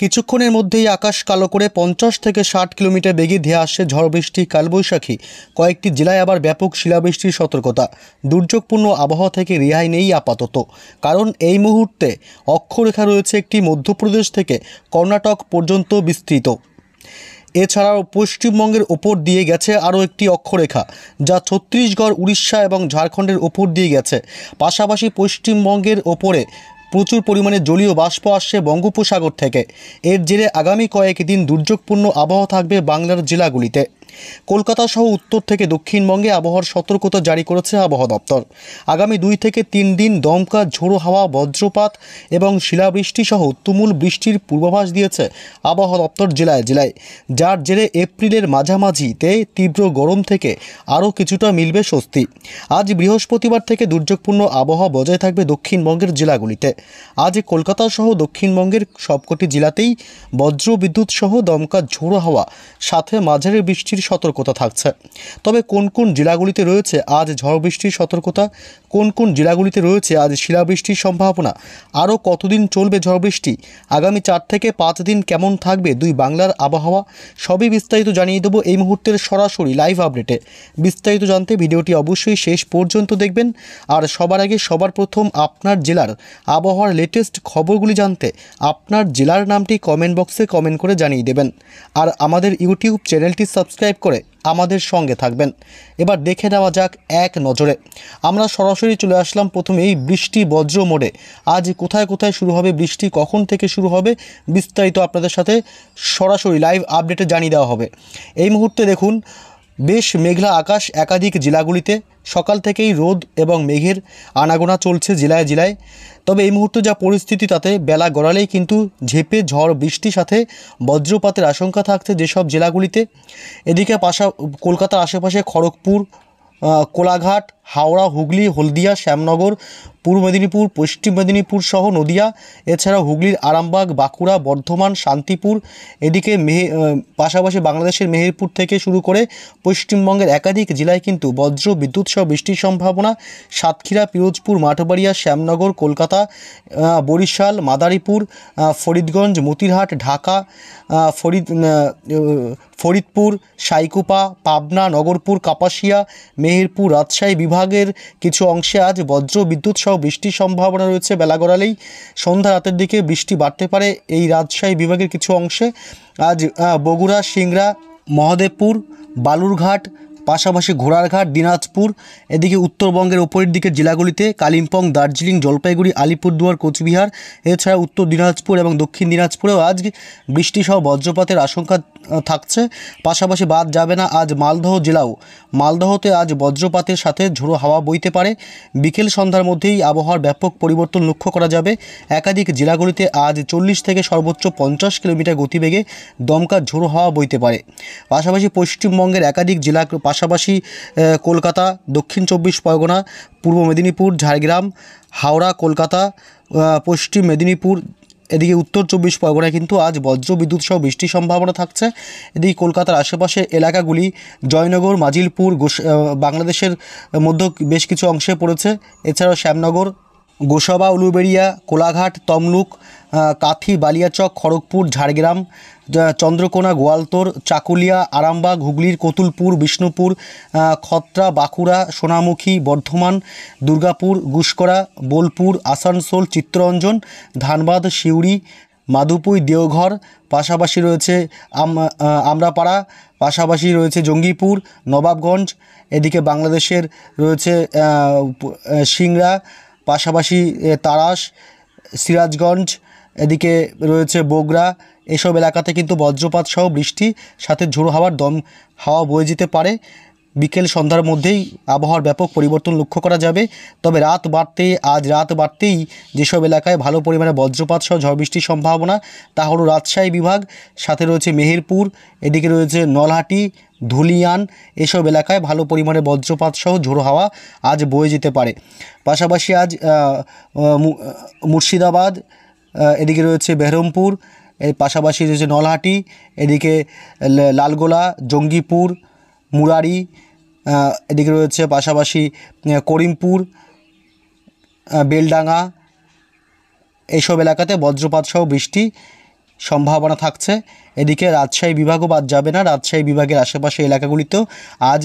কিছুক্ষণের মধ্যেই আকাশ কালো করে 50 থেকে 60 কিলোমিটার বেগে ধেয়ে আসছে ঝড় বৃষ্টি, কালবৈশাখী। কয়েকটি জেলায় আবার ব্যাপক শিলাবৃষ্টির সতর্কতা। দুর্যোগপূর্ণ আবহাওয়া থেকে রেহাই নেই আপাতত, কারণ এই মুহূর্তে অক্ষরেখা রয়েছে একটি মধ্যপ্রদেশ থেকে কর্ণাটক পর্যন্ত বিস্তৃত। এছাড়াও পশ্চিমবঙ্গের ওপর দিয়ে গেছে আরও একটি অক্ষরেখা, যা ছত্তিশগড়, উড়িষ্যা এবং ঝাড়খণ্ডের ওপর দিয়ে গেছে। পাশাপাশি পশ্চিমবঙ্গের ওপরে প্রচুর পরিমাণে জলীয় বাষ্প আসছে বঙ্গোপসাগর থেকে। এর জেরে আগামী কয়েকদিন দুর্যোগপূর্ণ আবহাওয়া থাকবে বাংলার জেলাগুলিতে। কলকাতা সহ উত্তর থেকে দক্ষিণবঙ্গে আবহাওয়ার সতর্কতা জারি করেছে আবহাওয়া দপ্তর। আগামী 2 থেকে 3 দিন দমকা ঝোড়ো হাওয়া, বজ্রপাত এবং শিলাবৃষ্টি সহ তুমুল বৃষ্টির পূর্বাভাস দিয়েছে আবহাওয়া দপ্তর জেলায় জেলায়, যার জেরে এপ্রিলের মাঝামাঝিতে তীব্র গরম থেকে আরও কিছুটা মিলবে স্বস্তি। আজ বৃহস্পতিবার থেকে দুর্যোগপূর্ণ আবহাওয়া বজায় থাকবে দক্ষিণবঙ্গের জেলাগুলিতে। আজ কলকাতা সহ দক্ষিণবঙ্গের সবকটি জেলাতেই বজ্র বিদ্যুৎ সহ দমকা ঝোড়ো হাওয়া সাথে মাঝারি বৃষ্টির সতর্কতা থাকছে। তবে কোন কোন জেলাগুলিতে রয়েছে আজ ঝড় বৃষ্টির সতর্কতা, কোন কোন জেলাগুলিতে রয়েছে আজ শিলাবৃষ্টির সম্ভাবনা, আরও কতদিন চলবে ঝড় বৃষ্টি, আগামী 4 থেকে 5 দিন কেমন থাকবে দুই বাংলার আবহাওয়া, সবই বিস্তারিত জানিয়ে দেবো এই মুহূর্তের সরাসরি লাইভ আপডেটে। বিস্তারিত জানতে ভিডিওটি অবশ্যই শেষ পর্যন্ত দেখবেন। আর সবার আগে সবার প্রথম আপনার জেলার আবহাওয়ার লেটেস্ট খবরগুলি জানতে আপনার জেলার নামটি কমেন্ট বক্সে কমেন্ট করে জানিয়ে দেবেন। আর আমাদের ইউটিউব চ্যানেলটি সাবস্ক্রাইব করে আমাদের সঙ্গে থাকবেন। এবার দেখে নেওয়া যাক এক নজরে। আমরা সরাসরি চলে আসলাম প্রথমেই বৃষ্টি বজ্র মোডে। আজ কোথায় কোথায় শুরু হবে বৃষ্টি, কখন থেকে শুরু হবে, বিস্তারিত আপনাদের সাথে সরাসরি লাইভ আপডেটে জানিয়ে দেওয়া হবে। এই মুহূর্তে দেখুন, বেশ মেঘলা আকাশ একাধিক জেলাগুলিতে। সকাল থেকেই রোদ এবং মেঘের আনাগোনা চলছে জেলায় জেলায়। তবে এই মুহূর্তে যা পরিস্থিতি, তাতে বেলা গড়ালেই কিন্তু ঝেঁপে ঝড় বৃষ্টির সাথে বজ্রপাতের আশঙ্কা থাকছে যেসব জেলাগুলিতে। এদিকে কলকাতার আশেপাশে খড়গপুর, কোলাঘাট, হাওড়া, হুগলি, হলদিয়া, শ্যামনগর, পূর্ব মেদিনীপুর, পশ্চিম মেদিনীপুর সহ নদিয়া, এছাড়াও হুগলির আরামবাগ, বাঁকুড়া, বর্ধমান, শান্তিপুর, এদিকে পাশাপাশি বাংলাদেশের মেহেরপুর থেকে শুরু করে পশ্চিমবঙ্গের একাধিক জেলায় কিন্তু বজ্র বিদ্যুৎ সহ বৃষ্টির সম্ভাবনা। সাতক্ষীরা, পিরোজপুর, মাঠবাড়িয়া, শ্যামনগর, কলকাতা, বরিশাল, মাদারীপুর, ফরিদগঞ্জ, মতিরহাট, ঢাকা, ফরিদপুর, সাইকুপা, পাবনা, নগরপুর, কাপাসিয়া, মেহেরপুর, রাজশাহী বিভাগের কিছু অংশে আজ বজ্র বিদ্যুৎ সহ বৃষ্টির সম্ভাবনা রয়েছে। বেলা গড়ালেই সন্ধ্যা রাতের দিকে বৃষ্টি বাড়তে পারে এই রাজশাহী বিভাগের কিছু অংশে। আজ বগুড়া, সিংড়া, মহদেবপুর, বালুরঘাট, পাশাপাশি ঘোড়ারঘাট, দিনাজপুর, এদিকে উত্তরবঙ্গের ওপরের দিকের জেলাগুলিতে কালিম্পং, দার্জিলিং, জলপাইগুড়ি, আলিপুরদুয়ার, কোচবিহার, এছাড়া উত্তর দিনাজপুর এবং দক্ষিণ দিনাজপুরেও আজ বৃষ্টিসহ বজ্রপাতের আশঙ্কা থাকছে। পাশাপাশি বাদ যাবে না আজ মালদহ জেলাও। মালদহতে আজ বজ্রপাতের সাথে ঝোড়ো হাওয়া বইতে পারে। বিকেল সন্ধ্যার মধ্যেই আবহাওয়ার ব্যাপক পরিবর্তন লক্ষ্য করা যাবে। একাধিক জেলাগুলিতে আজ 40 থেকে সর্বোচ্চ 50 কিলোমিটার গতিবেগে দমকা ঝোড়ো হাওয়া বইতে পারে। পাশাপাশি পশ্চিমবঙ্গের একাধিক জেলা, পাশাপাশি কলকাতা, দক্ষিণ 24 পরগনা, পূর্ব মেদিনীপুর, ঝাড়গ্রাম, হাওড়া, কলকাতা, পশ্চিম মেদিনীপুর, এদিকে উত্তর 24 পরগনায় কিন্তু আজ বজ্র বিদ্যুৎ সহ বৃষ্টির সম্ভাবনা থাকছে। এদিকে কলকাতার আশেপাশে এলাকাগুলি জয়নগর, মাজিলপুর, বাংলাদেশের মধ্যে বেশ কিছু অংশে পড়েছে। এছাড়াও শ্যামনগর, গোসাবা, উলুবেড়িয়া, কোলাঘাট, তমলুক, কাথি, বালিয়াচক, খড়গপুর, ঝাড়গ্রাম, চন্দ্রকোনা, গোয়ালতোড়, চাকুলিয়া, আরামবাগ, হুগলির কতুলপুর, বিষ্ণুপুর, খত্রা, বাঁকুড়া, সোনামুখী, বর্ধমান, দুর্গাপুর, গুসকরা, বোলপুর, আসানসোল, চিত্তরঞ্জন, ধানবাদ, সিউড়ি, মাধুপুর, দেওঘর, পাশাপাশি রয়েছে আমরাপাড়া, পাশাপাশি রয়েছে জঙ্গিপুর, নবাবগঞ্জ, এদিকে বাংলাদেশের রয়েছে সিংড়া, পাশাপাশি তারাস, সিরাজগঞ্জ, এদিকে রয়েছে বগুড়া। এসব এলাকাতে কিন্তু বজ্রপাত সহ বৃষ্টি সাথে ঝোড়ো হাওয়া বয়ে যেতে পারে। বিকেল সন্ধ্যার মধ্যেই আবহাওয়ার ব্যাপক পরিবর্তন লক্ষ্য করা যাবে। তবে আজ রাত বাড়তেই যেসব এলাকায় ভালো পরিমাণে বজ্রপাত সহ ঝড় বৃষ্টির সম্ভাবনা, তা হলো রাজশাহী বিভাগ, সাথে রয়েছে মেহেরপুর, এদিকে রয়েছে নলহাটি, ধুলিয়ান, এসব এলাকায় ভালো পরিমাণে বজ্রপাত সহ ঝোড়ো হাওয়া আজ বয়ে যেতে পারে। পাশাপাশি আজ মুর্শিদাবাদ, এদিকে রয়েছে বেহরমপুর, এর পাশাপাশি রয়েছে নলহাটি, এদিকে লালগোলা, জঙ্গিপুর, মুরারি, এদিকে রয়েছে পাশাপাশি করিমপুর, বেলডাঙ্গা, এইসব এলাকাতে বজ্রপাত সহ বৃষ্টি সম্ভাবনা থাকছে। এদিকে রাজশাহী বিভাগও বাদ যাবে না, রাজশাহী বিভাগের আশেপাশে এলাকাগুলিতেও আজ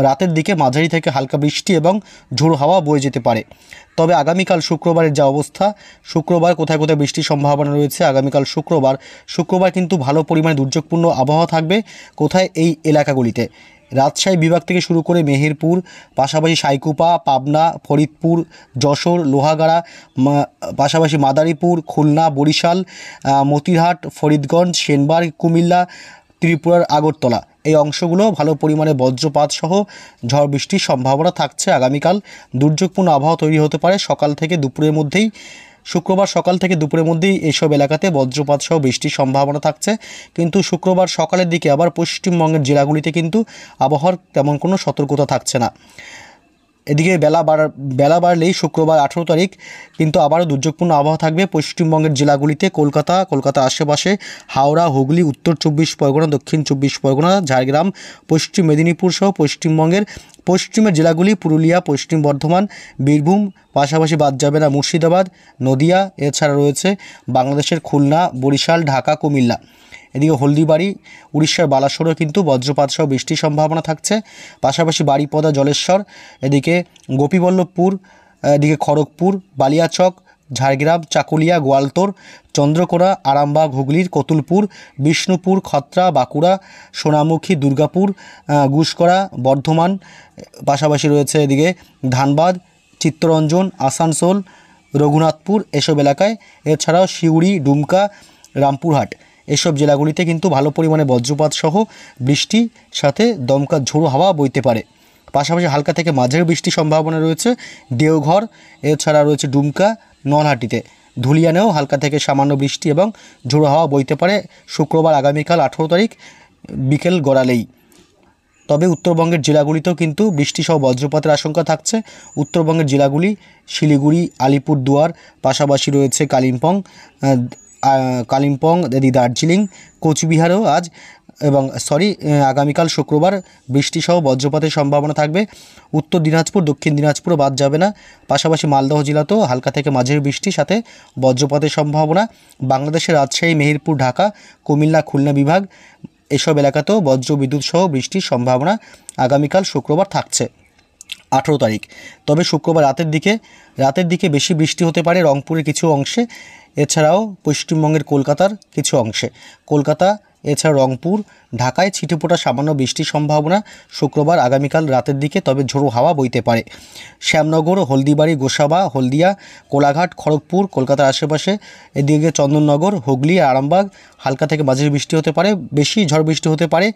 রাতের দিকে মাঝারি থেকে হালকা বৃষ্টি এবং ঝোড়ো হাওয়া বয়ে যেতে পারে। তবে আগামীকাল শুক্রবারের যা অবস্থা, শুক্রবার কোথায় কোথায় বৃষ্টির সম্ভাবনা রয়েছে। আগামীকাল শুক্রবার কিন্তু ভালো পরিমাণে দুর্যোগপূর্ণ আবহাওয়া থাকবে। কোথায়? এই এলাকাগুলিতে রাজশাহী বিভাগ থেকে শুরু করে মেহেরপুর, পাশাপাশি সাইকুপা, পাবনা, ফরিদপুর, যশোর, লোহাগাড়া, পাশাপাশি মাদারীপুর, খুলনা, বরিশাল, মতিরহাট, ফরিদগঞ্জ, সেনবাগ, কুমিল্লা, ত্রিপুরার আগরতলা, এই অংশগুলো ভালো পরিমাণে বজ্রপাত সহ ঝড় বৃষ্টির সম্ভাবনা থাকছে। আগামীকাল দুর্যোগপূর্ণ আবহাওয়া তৈরি হতে পারে সকাল থেকে দুপুরের মধ্যেই। শুক্রবার সকাল থেকে দুপুরের মধ্যেই এইসব এলাকাতে বজ্রপাত সহ বৃষ্টির সম্ভাবনা থাকছে। কিন্তু শুক্রবার সকালের দিকে আবার পশ্চিমবঙ্গের জেলাগুলিতে কিন্তু আবহাওয়ার তেমন কোনো সতর্কতা থাকছে না। এদিকে বেলা বাড়লেই শুক্রবার 18 তারিখ কিন্তু আবারও দুর্যোগপূর্ণ আবহাওয়া থাকবে পশ্চিমবঙ্গের জেলাগুলিতে। কলকাতার আশেপাশে, হাওড়া, হুগলি, উত্তর 24 পরগনা, দক্ষিণ 24 পরগনা, ঝাড়গ্রাম, পশ্চিম মেদিনীপুর সহ পশ্চিমবঙ্গের পশ্চিমের জেলাগুলি, পুরুলিয়া, পশ্চিম বর্ধমান, বীরভূম, পাশাপাশি বাদ যাবে না মুর্শিদাবাদ, নদিয়া, এছাড়া রয়েছে বাংলাদেশের খুলনা, বরিশাল, ঢাকা, কুমিল্লা। এদিকে হলদিবাড়ি, উড়িষ্যার বালাসোরেও কিন্তু বজ্রপাত সহ বৃষ্টির সম্ভাবনা থাকছে। পাশাপাশি বারিপদা, জলেশ্বর, এদিকে গোপীবল্লভপুর, এদিকে খড়গপুর, বালিয়াচক, ঝাড়গ্রাম, চাকুলিয়া, গোয়ালতোর, চন্দ্রকোনা, আরামবাগ, হুগলির কতুলপুর, বিষ্ণুপুর, খত্রা, বাঁকুড়া, সোনামুখী, দুর্গাপুর, গুসকরা, বর্ধমান, পাশাপাশি রয়েছে এদিকে ধানবাদ, চিত্তরঞ্জন, আসানসোল, রঘুনাথপুর, এসব এলাকায়। এছাড়াও সিউড়ি, ডুমকা, রামপুরহাট, এসব জেলাগুলিতে কিন্তু ভালো পরিমাণে বজ্রপাত সহ বৃষ্টি সাথে দমকা ঝোড়ো হাওয়া বইতে পারে। পাশাপাশি হালকা থেকে মাঝারি বৃষ্টির সম্ভাবনা রয়েছে দেওঘর, এছাড়া রয়েছে ডুমকা, নলহাটিতে। ধুলিয়ানেও হালকা থেকে সামান্য বৃষ্টি এবং ঝোড়ো হাওয়া বইতে পারে শুক্রবার আগামীকাল 18 তারিখ বিকেল গড়ালেই। তবে উত্তরবঙ্গের জেলাগুলিতেও কিন্তু বৃষ্টিসহ বজ্রপাতের আশঙ্কা থাকছে। উত্তরবঙ্গের জেলাগুলি শিলিগুড়ি, আলিপুরদুয়ার, পাশাপাশি রয়েছে কালিম্পং, দার্জিলিং, কোচবিহারেও আগামীকাল শুক্রবার বৃষ্টিসহ বজ্রপাতের সম্ভাবনা থাকবে। উত্তর দিনাজপুর, দক্ষিণ দিনাজপুরও বাদ যাবে না। পাশাপাশি মালদহ জেলাতেও হালকা থেকে মাঝারি বৃষ্টির সাথে বজ্রপাতের সম্ভাবনা। বাংলাদেশের রাজশাহী, মেহেরপুর, ঢাকা, কুমিল্লা, খুলনা বিভাগ, এসব এলাকাতেও বজ্র বিদ্যুৎ সহ বৃষ্টির সম্ভাবনা আগামীকাল শুক্রবার থাকছে 18 তারিখ। তবে শুক্রবার রাতের দিকে বেশি বৃষ্টি হতে পারে রংপুরের কিছু অংশে, এছাড়াও পশ্চিমবঙ্গের কলকাতার কিছু অংশে। কলকাতা এছাড়া রংপুর, ঢাকায় ছিটেফোঁটা সামান্য বৃষ্টির সম্ভাবনা শুক্রবার আগামীকাল রাতের দিকে। তবে ঝোড়ো হাওয়া বইতে পারে। শ্যামনগর, হলদিবাড়ি, গোসাবা, হলদিয়া, কোলাঘাট, খড়গপুর, কলকাতার আশেপাশে, এদিকে চন্দননগর, হুগলি, আরামবাগ হালকা থেকে মাঝারি বৃষ্টি হতে পারে, বেশি ঝড় বৃষ্টি হতে পারে।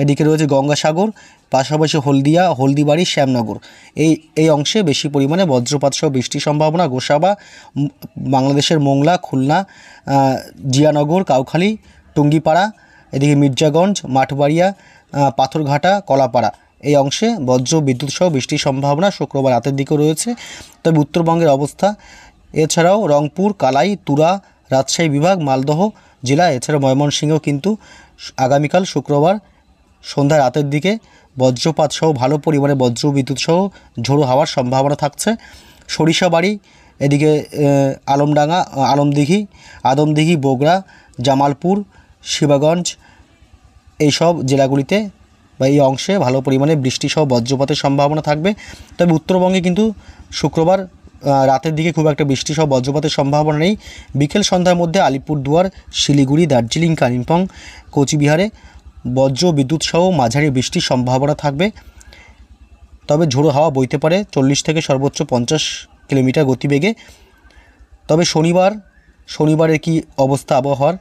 এদিকে রয়েছে গঙ্গাসাগর, পাশাপাশি হলদিয়া, হলদিবাড়ি, শ্যামনগর, এই অংশে বেশি পরিমাণে বজ্রপাত সহ বৃষ্টির সম্ভাবনা। গোসাবা, বাংলাদেশের মোংলা, খুলনা, জিয়ানগর, কাউখালী, টুঙ্গিপাড়া, এদিকে মির্জাগঞ্জ, মাঠবাড়িয়া, পাথরঘাটা, কলাপাড়া, এই অংশে বজ্র বিদ্যুৎ সহ বৃষ্টির সম্ভাবনা শুক্রবার রাতের দিকেও রয়েছে। তবে উত্তরবঙ্গের অবস্থা, এছাড়াও রংপুর, কালাই, তুরা, রাজশাহী বিভাগ, মালদহ জেলা, এছাড়া ময়মনসিংহেও কিন্তু আগামীকাল শুক্রবার সন্ধ্যা রাতের দিকে বজ্রপাত সহ ভালো পরিমাণে বজ্র বিদ্যুৎ সহ ঝোড়ো হাওয়ার সম্ভাবনা থাকছে। সরিষাবাড়ি, এদিকে আলমডাঙ্গা, আদমদিঘি, বগুড়া, জামালপুর, শিবাগঞ্জ, এইসব জেলাগুলিতে বা এই অংশে ভালো পরিমাণে বৃষ্টিসহ বজ্রপাতের সম্ভাবনা থাকবে। তবে উত্তরবঙ্গে কিন্তু শুক্রবার রাতের দিকে খুব একটা বৃষ্টিসহ বজ্রপাতের সম্ভাবনা নেই। বিকেল সন্ধ্যার মধ্যে আলিপুরদুয়ার, শিলিগুড়ি, দার্জিলিং, কালিম্পং, কোচবিহারে বজ্র বিদ্যুৎ সহ মাঝারি বৃষ্টির সম্ভাবনা থাকবে। তবে ঝোড়ো হাওয়া বইতে পারে 40 থেকে সর্বোচ্চ 50 কিলোমিটার গতিবেগে। তবে শনিবারের কি অবস্থা আবহাওয়ার?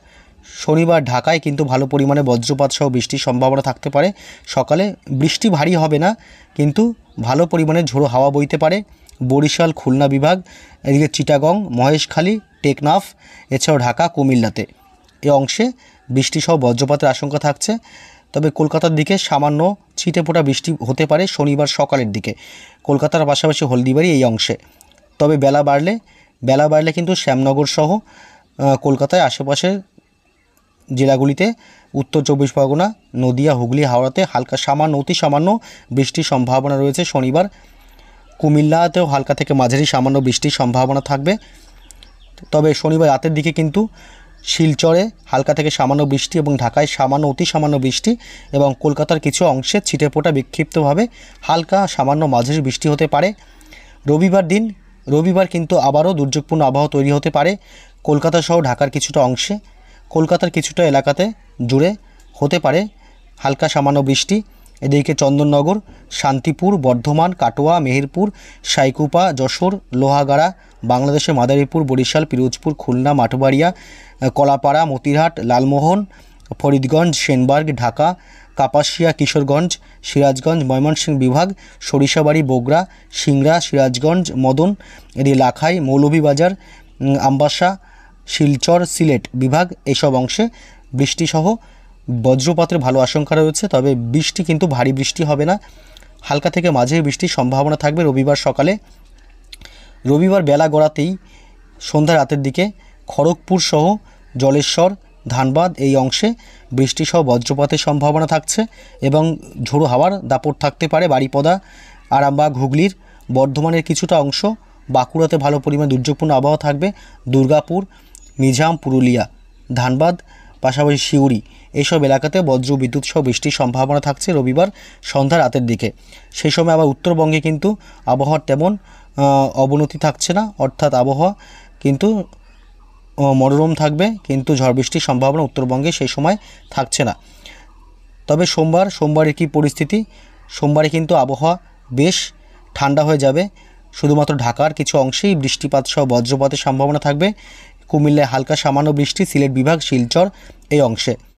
শনিবার ঢাকায় কিন্তু ভালো পরিমাণে বজ্রপাত সহ বৃষ্টির সম্ভাবনা থাকতে পারে। সকালে বৃষ্টি ভারী হবে না, কিন্তু ভালো পরিমাণে ঝোড়ো হাওয়া বইতে পারে। বরিশাল, খুলনা বিভাগ, এদিকে চিটাগং, মহেশখালী, টেকনাফ, এছাড়াও ঢাকা, কুমিল্লাতে এই অংশে বৃষ্টিসহ বজ্রপাতের আশঙ্কা থাকছে। তবে কলকাতার দিকে সামান্য ছিটেফোঁটা বৃষ্টি হতে পারে শনিবার সকালের দিকে, কলকাতার পাশাপাশি হলদিবাড়ি এই অংশে। তবে বেলা বাড়লে কিন্তু শ্যামনগর সহ কলকাতায় আশেপাশের জেলাগুলিতে, উত্তর 24 পরগনা, নদিয়া, হুগলি, হাওড়াতে অতি সামান্য বৃষ্টির সম্ভাবনা রয়েছে শনিবার। কুমিল্লাতেও হালকা থেকে মাঝারি সামান্য বৃষ্টির সম্ভাবনা থাকবে। তবে শনিবার রাতের দিকে কিন্তু শিলচরে হালকা থেকে সামান্য বৃষ্টি এবং ঢাকায় সামান্য অতি সামান্য বৃষ্টি এবং কলকাতার কিছু অংশে ছিটেফোঁটা বিক্ষিপ্তভাবে হালকা সামান্য মাঝারি বৃষ্টি হতে পারে। রবিবার কিন্তু আবারও দুর্যোগপূর্ণ আবহাওয়া তৈরি হতে পারে কলকাতা সহ ঢাকার কিছুটা অংশে। কলকাতার কিছুটা এলাকাতে জুড়ে হতে পারে হালকা সামান্য বৃষ্টি। এদিকে চন্দননগর, শান্তিপুর, বর্ধমান, কাটোয়া, মেহেরপুর, সাইকুপা, যশোর, লোহাগাড়া, বাংলাদেশের মাদারীপুর, বরিশাল, পিরোজপুর, খুলনা, মাঠবাড়িয়া, কলাপাড়া, মতিরহাট, লালমোহন, ফরিদগঞ্জ, সেনবার্গ, ঢাকা, কাপাসিয়া, কিশোরগঞ্জ, সিরাজগঞ্জ, ময়মনসিংহ বিভাগ, সরিষাবাড়ি, বগুড়া, সিংড়া, সিরাজগঞ্জ, মদন, এদিকে লাখাই, মৌলভীবাজার, আমবাসা, শিলচর, সিলেট বিভাগ এইসব অংশে বৃষ্টিসহ বজ্রপাতের ভালো আশঙ্কা রয়েছে। তবে বৃষ্টি কিন্তু ভারী বৃষ্টি হবে না, হালকা থেকে মাঝারি বৃষ্টির সম্ভাবনা থাকবে রবিবার সকালে। রবিবার বেলা গড়াতেই সন্ধ্যা রাতের দিকে খড়গপুর সহ জলেশ্বর, ধানবাদ এই অংশে বৃষ্টিসহ বজ্রপাতের সম্ভাবনা থাকছে এবং ঝোড়ো হাওয়ার দাপট থাকতে পারে। বারিপদা, আরামবাগ, হুগলির, বর্ধমানের কিছুটা অংশ, বাঁকুড়াতে ভালো পরিমাণে দুর্যোগপূর্ণ আবহাওয়া থাকবে। দুর্গাপুর, মিজাম, পুরুলিয়া, ধানবাদ, পাশাপাশি সিউড়ি এইসব এলাকাতে বজ্র বিদ্যুৎ সহ বৃষ্টির সম্ভাবনা থাকছে রবিবার সন্ধ্যা রাতের দিকে। সেই সময় আবার উত্তরবঙ্গে কিন্তু আবহাওয়ার তেমন অবনতি থাকছে না, অর্থাৎ আবহাওয়া কিন্তু মনোরম থাকবে, কিন্তু ঝড় বৃষ্টির সম্ভাবনা উত্তরবঙ্গে সেই সময় থাকছে না। তবে সোমবারের কী পরিস্থিতি? সোমবারে কিন্তু আবহাওয়া বেশ ঠান্ডা হয়ে যাবে, শুধুমাত্র ঢাকার কিছু অংশেই বৃষ্টিপাত সহ বজ্রপাতের সম্ভাবনা থাকবে। কুমিল্লায় হালকা সামান্য বৃষ্টি, সিলেট বিভাগ, শিলচর এই অংশে।